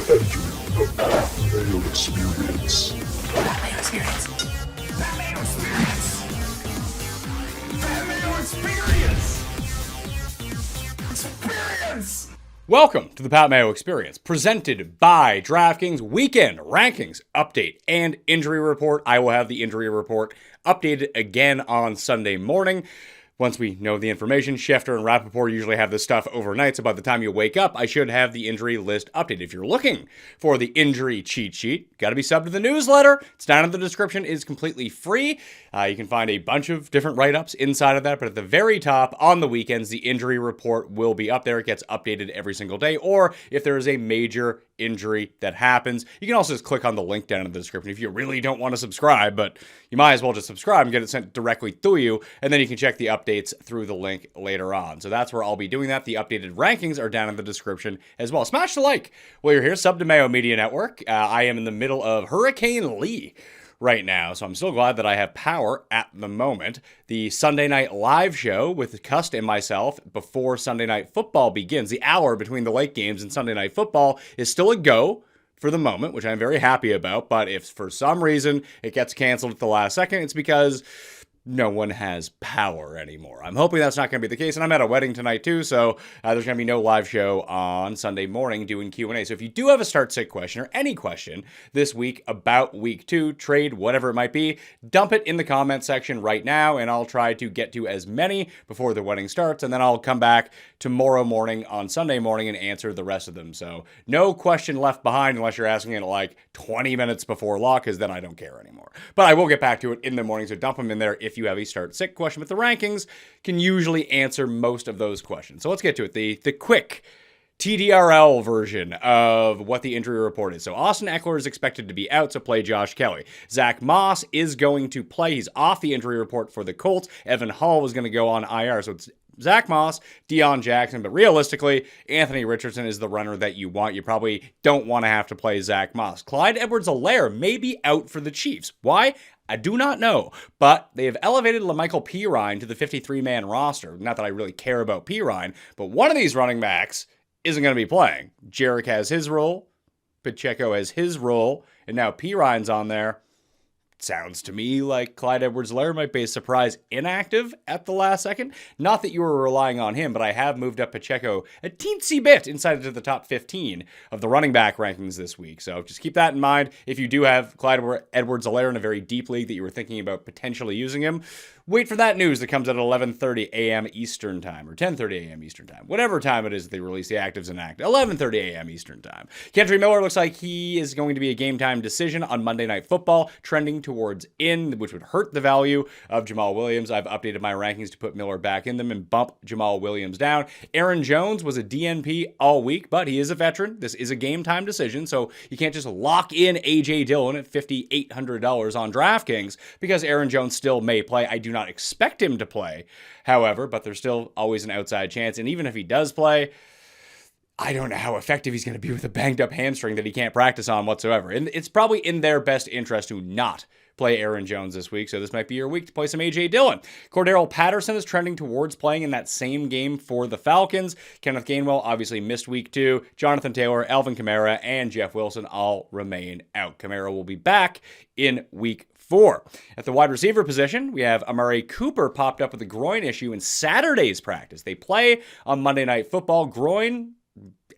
entering the Mayo experience. Mayo experience. Mayo experience. Mayo experience. Experience. Welcome to the Pat Mayo Experience, presented by DraftKings Weekend Rankings Update and Injury Report. I will have the injury report updated again on Sunday morning. Once we know the information, Schefter and Rappaport usually have this stuff overnight, so by the time you wake up, I should have the injury list updated. If you're looking for the injury cheat sheet, got to be subbed to the newsletter. It's down in the description. It is completely free. You can find a bunch of different write-ups inside of that, but at the very top, on the weekends, the injury report will be up there. It gets updated every single day, or if there is a major injury that happens, you can also just click on the link down in the description if you really don't want to subscribe, but you might as well just subscribe and get it sent directly to you, and then you can check the updates through the link later on. So that's where I'll be doing that. The updated rankings are down in the description as well. Smash the like while you're here. Sub to Mayo Media Network. I am in the middle of Hurricane Lee right now, so I'm still glad that I have power at the moment. The Sunday night live show with Cust and myself before Sunday night football begins, the hour between the late games and Sunday night football, is still a go for the moment, which I'm very happy about. But if for some reason it gets canceled at the last second, it's because no one has power anymore. I'm hoping that's not going to be the case, and I'm at a wedding tonight too, so there's going to be no live show on Sunday morning doing Q&A. So if you do have a start-sit question or any question this week about week 2, trade, whatever it might be, dump it in the comment section right now, and I'll try to get to as many before the wedding starts, and then I'll come back tomorrow morning on Sunday morning and answer the rest of them. So no question left behind unless you're asking it like 20 minutes before lock, because then I don't care anymore. But I will get back to it in the morning, so dump them in there if you have a start-sit question. But the rankings can usually answer most of those questions. So let's get to it. The quick TDRL version of what the injury report is. So Austin Eckler is expected to be out to play Josh Kelly. Zach Moss is going to play. He's off the injury report for the Colts. Evan Hull was going to go on IR. So it's Zach Moss, Deion Jackson, but realistically, Anthony Richardson is the runner that you want. You probably don't want to have to play Zach Moss. Clyde Edwards-Helaire may be out for the Chiefs. Why? I do not know, but they have elevated LaMichael Pirine to the 53-man roster. Not that I really care about Pirine, but one of these running backs isn't going to be playing. Jarek has his role, Pacheco has his role, and now Pirine's on there. Sounds to me like Clyde Edwards-Helaire might be a surprise inactive at the last second. Not that you were relying on him, but I have moved up Pacheco a teensy bit inside to the top 15 of the running back rankings this week. So just keep that in mind. If you do have Clyde Edwards-Helaire in a very deep league that you were thinking about potentially using him, wait for that news that comes at 11:30 a.m. Eastern Time, or 10:30 a.m. Eastern Time. Whatever time it is that they release the actives and act. 11:30 a.m. Eastern Time. Kendry Miller looks like he is going to be a game-time decision on Monday Night Football, trending towards in, which would hurt the value of Jamal Williams. I've updated my rankings to put Miller back in them and bump Jamal Williams down. Aaron Jones was a DNP all week, but he is a veteran. This is a game-time decision, so you can't just lock in A.J. Dillon at $5,800 on DraftKings because Aaron Jones still may play. I do not expect him to play, however, but there's still always an outside chance. And even if he does play, I don't know how effective he's going to be with a banged up hamstring that he can't practice on whatsoever. And it's probably in their best interest to not play Aaron Jones this week, so this might be your week to play some A.J. Dillon. Cordero Patterson is trending towards playing in that same game for the Falcons. Kenneth Gainwell obviously missed week 2. Jonathan Taylor, Alvin Kamara, and Jeff Wilson all remain out. Kamara will be back in week 4. At the wide receiver position, we have Amari Cooper popped up with a groin issue in Saturday's practice. They play on Monday Night Football. Groin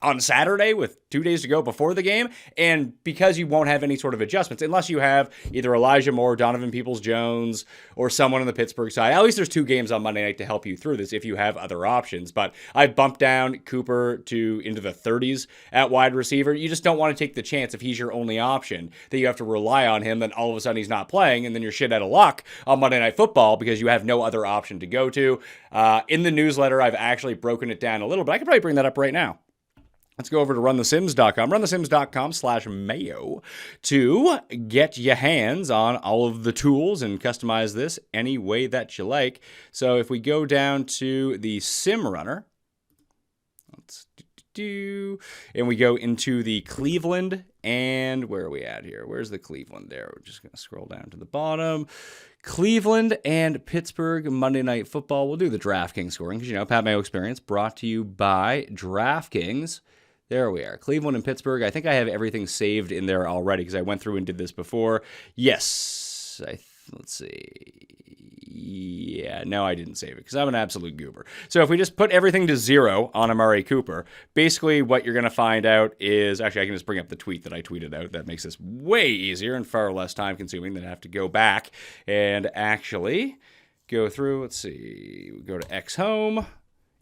on Saturday with 2 days to go before the game, and because you won't have any sort of adjustments, unless you have either Elijah Moore, Donovan Peoples-Jones, or someone on the Pittsburgh side. At least there's 2 games on Monday night to help you through this if you have other options, but I've bumped down Cooper into the 30s at wide receiver. You just don't want to take the chance if he's your only option that you have to rely on him, then all of a sudden he's not playing, and then you're shit out of luck on Monday Night Football because you have no other option to go to. In the newsletter, I've actually broken it down a little, but I could probably bring that up right now. Let's go over to runthesims.com, runthesims.com/Mayo to get your hands on all of the tools and customize this any way that you like. So if we go down to the sim runner, and we go into the Cleveland, and where are we at here? Where's the Cleveland there? We're just going to scroll down to the bottom. Cleveland and Pittsburgh Monday Night Football. We'll do the DraftKings scoring because, Pat Mayo Experience brought to you by DraftKings. There we are. Cleveland and Pittsburgh. I think I have everything saved in there already because I went through and did this before. Yes. Let's see. Yeah, no, I didn't save it because I'm an absolute goober. So if we just put everything to 0 on Amari Cooper, basically what you're going to find out is, actually I can just bring up the tweet that I tweeted out. That makes this way easier and far less time consuming than I have to go back and actually go through. Let's see. We go to X home.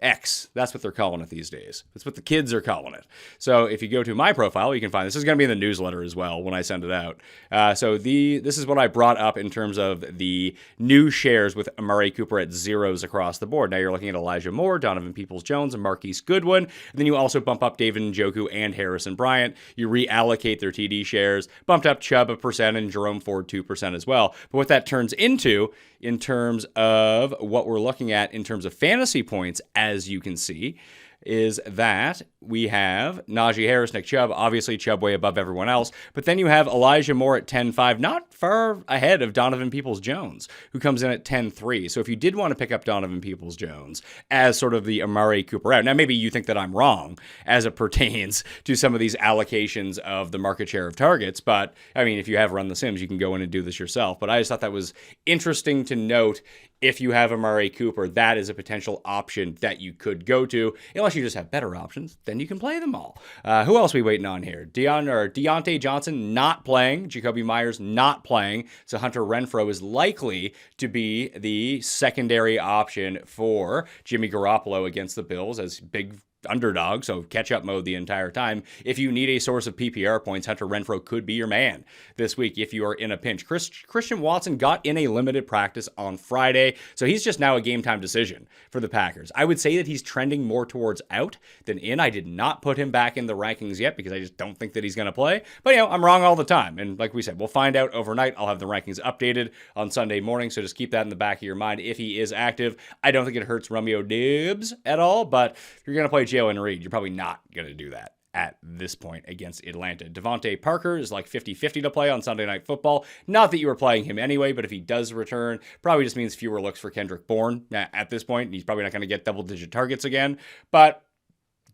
X, that's what they're calling it these days. That's what the kids are calling it. So if you go to my profile, you can find this is going to be in the newsletter as well when I send it out. This is what I brought up in terms of the new shares with Amari Cooper at zeros across the board. Now you're looking at Elijah Moore, Donovan Peoples-Jones, and Marquise Goodwin. And then you also bump up David Njoku and Harrison Bryant. You reallocate their TD shares, bumped up Chubb 1% and Jerome Ford 2% as well. But what that turns into in terms of what we're looking at in terms of fantasy points, as you can see, is that we have Najee Harris, Nick Chubb, obviously Chubb way above everyone else, but then you have Elijah Moore at 10.5, not far ahead of Donovan Peoples-Jones, who comes in at 10.3. So if you did want to pick up Donovan Peoples-Jones as sort of the Amari Cooper out, now maybe you think that I'm wrong as it pertains to some of these allocations of the market share of targets, but I mean, if you have run the Sims, you can go in and do this yourself. But I just thought that was interesting to note. If you have Amari Cooper, that is a potential option that you could go to. Unless you just have better options, then you can play them all. Who else are we waiting on here? Deontay Johnson not playing. Jacoby Myers not playing. So Hunter Renfrow is likely to be the secondary option for Jimmy Garoppolo against the Bills as big underdog, so catch-up mode the entire time. If you need a source of PPR points, Hunter Renfrow could be your man this week if you are in a pinch. Christian Watson got in a limited practice on Friday, so he's just now a game-time decision for the Packers. I would say that he's trending more towards out than in. I did not put him back in the rankings yet because I just don't think that he's going to play, but I'm wrong all the time, and like we said, we'll find out overnight. I'll have the rankings updated on Sunday morning, so just keep that in the back of your mind if he is active. I don't think it hurts Romeo Doubs at all, but if you're going to play Jalen Reed, you're probably not going to do that at this point against Atlanta. Devontae Parker is like 50-50 to play on Sunday Night Football. Not that you were playing him anyway, but if he does return, probably just means fewer looks for Kendrick Bourne at this point. He's probably not going to get double-digit targets again, but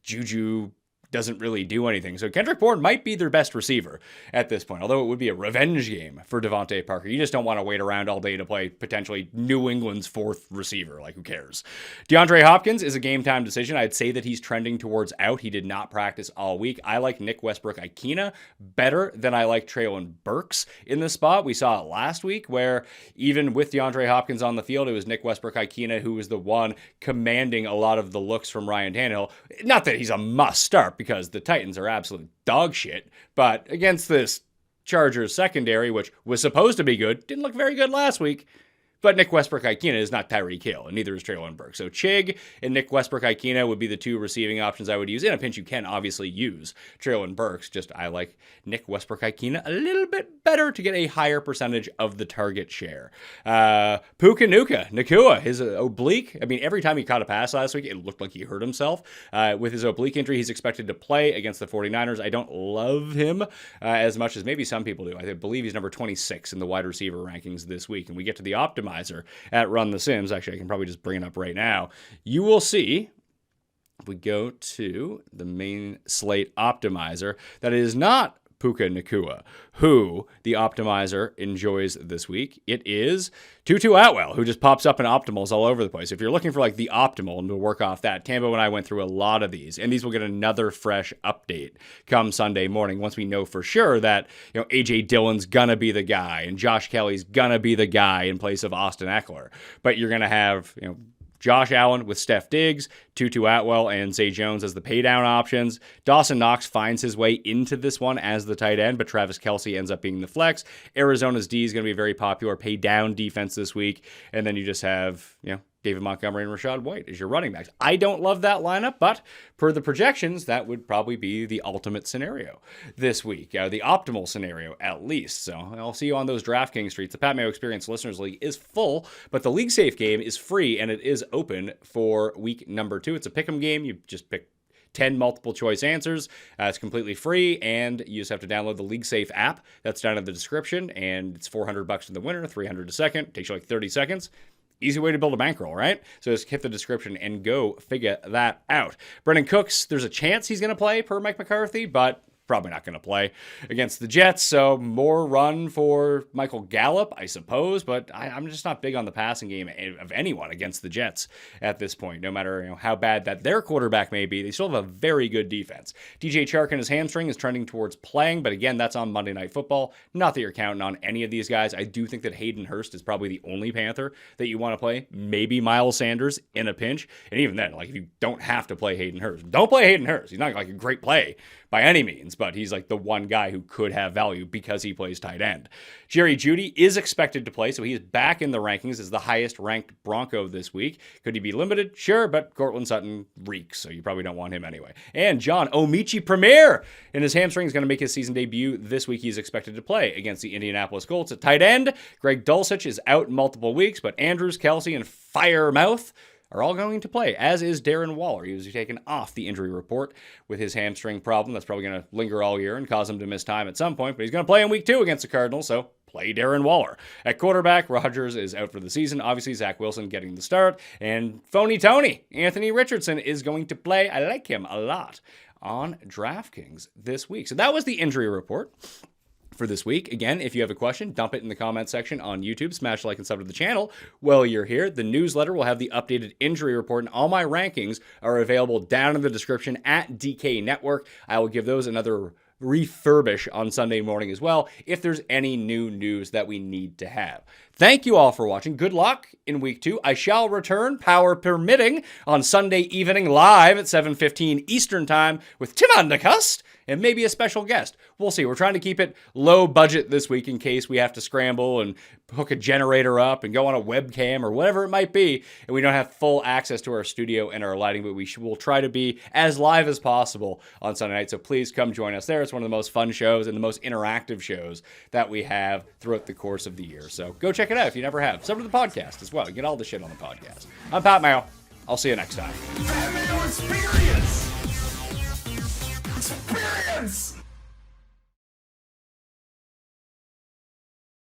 Juju doesn't really do anything. So Kendrick Bourne might be their best receiver at this point, although it would be a revenge game for Devontae Parker. You just don't want to wait around all day to play potentially New England's fourth receiver. Like, who cares? DeAndre Hopkins is a game-time decision. I'd say that he's trending towards out. He did not practice all week. I like Nick Westbrook-Ikena better than I like Treylon Burks in this spot. We saw it last week where even with DeAndre Hopkins on the field, it was Nick Westbrook-Ikena who was the one commanding a lot of the looks from Ryan Tannehill. Not that he's a must start, because the Titans are absolute dog shit. But against this Chargers secondary, which was supposed to be good, didn't look very good last week. But Nick Westbrook-Ikena is not Tyreek Hill, and neither is Treylon Burks. So Chig and Nick Westbrook-Ikena would be the two receiving options I would use. In a pinch, you can obviously use Treylon Burks. Just I like Nick Westbrook-Ikena a little bit better to get a higher percentage of the target share. Puka Nacua, his oblique. I mean, every time he caught a pass last week, it looked like he hurt himself. With his oblique injury, he's expected to play against the 49ers. I don't love him as much as maybe some people do. I believe he's number 26 in the wide receiver rankings this week. And we get to the optimizer at Run the Sims. Actually, I can probably just bring it up right now. You will see, if we go to the main slate optimizer, that it is not Puka Nacua who the optimizer enjoys this week. It is Tutu Atwell, who just pops up in optimals all over the place. If you're looking for like the optimal and to work off that, Tambo and I went through a lot of these, and these will get another fresh update come Sunday morning once we know for sure that AJ Dillon's gonna be the guy and Josh Kelly's gonna be the guy in place of Austin Eckler. But you're gonna have Josh Allen with Steph Diggs, Tutu Atwell, and Zay Jones as the paydown options. Dawson Knox finds his way into this one as the tight end, but Travis Kelce ends up being the flex. Arizona's D is going to be a very popular pay-down defense this week. And then you just have, David Montgomery and Rachaad White as your running backs. I don't love that lineup, but per the projections, that would probably be the ultimate scenario this week, the optimal scenario at least. So I'll see you on those DraftKings streets. The Pat Mayo Experience Listeners League is full, but the League Safe game is free, and it is open for week number 2. It's a pick'em game. You just pick 10 multiple choice answers. It's completely free, and you just have to download the League Safe app. That's down in the description, and it's $400 in the winner, $300 a second. Takes you like 30 seconds. Easy way to build a bankroll, right? So just hit the description and go figure that out. Brendan Cooks, there's a chance he's going to play per Mike McCarthy, but probably not going to play against the Jets. So more run for Michael Gallup, I suppose, but I'm just not big on the passing game of anyone against the Jets at this point. No matter how bad that their quarterback may be, they still have a very good defense. DJ Chark and his hamstring is trending towards playing, but again, that's on Monday Night Football. Not that you're counting on any of these guys. I do think that Hayden Hurst is probably the only Panther that you want to play. Maybe Miles Sanders in a pinch. And even then, like if you don't have to play Hayden Hurst, don't play Hayden Hurst. He's not like a great play by any means, but he's like the one guy who could have value because he plays tight end. Jerry Jeudy is expected to play, so he is back in the rankings as the highest ranked Bronco this week. Could he be limited? Sure, but Cortland Sutton reeks, so you probably don't want him anyway. And John Omichi Premier in his hamstring is going to make his season debut this week. He's expected to play against the Indianapolis Colts at tight end. Greg Dulcich is out multiple weeks, but Andrews, Kelsey, and Firemouth are all going to play, as is Darren Waller. He was taken off the injury report with his hamstring problem. That's probably going to linger all year and cause him to miss time at some point, but he's going to play in week 2 against the Cardinals, so play Darren Waller. At quarterback, Rodgers is out for the season. Obviously, Zach Wilson getting the start, and Phony Tony, Anthony Richardson, is going to play. I like him a lot on DraftKings this week. So that was the injury report for this week. Again, if you have a question, dump it in the comment section on YouTube. Smash like and sub to the channel while you're here. The newsletter will have the updated injury report, and all my rankings are available down in the description at DK Network. I will give those another refurbish on Sunday morning as well if there's any new news that we need to have. Thank you all for watching. Good luck in week 2. I shall return, power permitting, on Sunday evening live at 7:15 Eastern Time with Tim Undercust and maybe a special guest. We'll see. We're trying to keep it low budget this week in case we have to scramble and hook a generator up and go on a webcam or whatever it might be, and we don't have full access to our studio and our lighting, but we'll try to be as live as possible on Sunday night, so please come join us there. It's one of the most fun shows and the most interactive shows that we have throughout the course of the year, so go check it out if you never have. Sub to the podcast as well. You get all the shit on the podcast. I'm Pat Mayo. I'll see you next time. Mayo experience! Experience!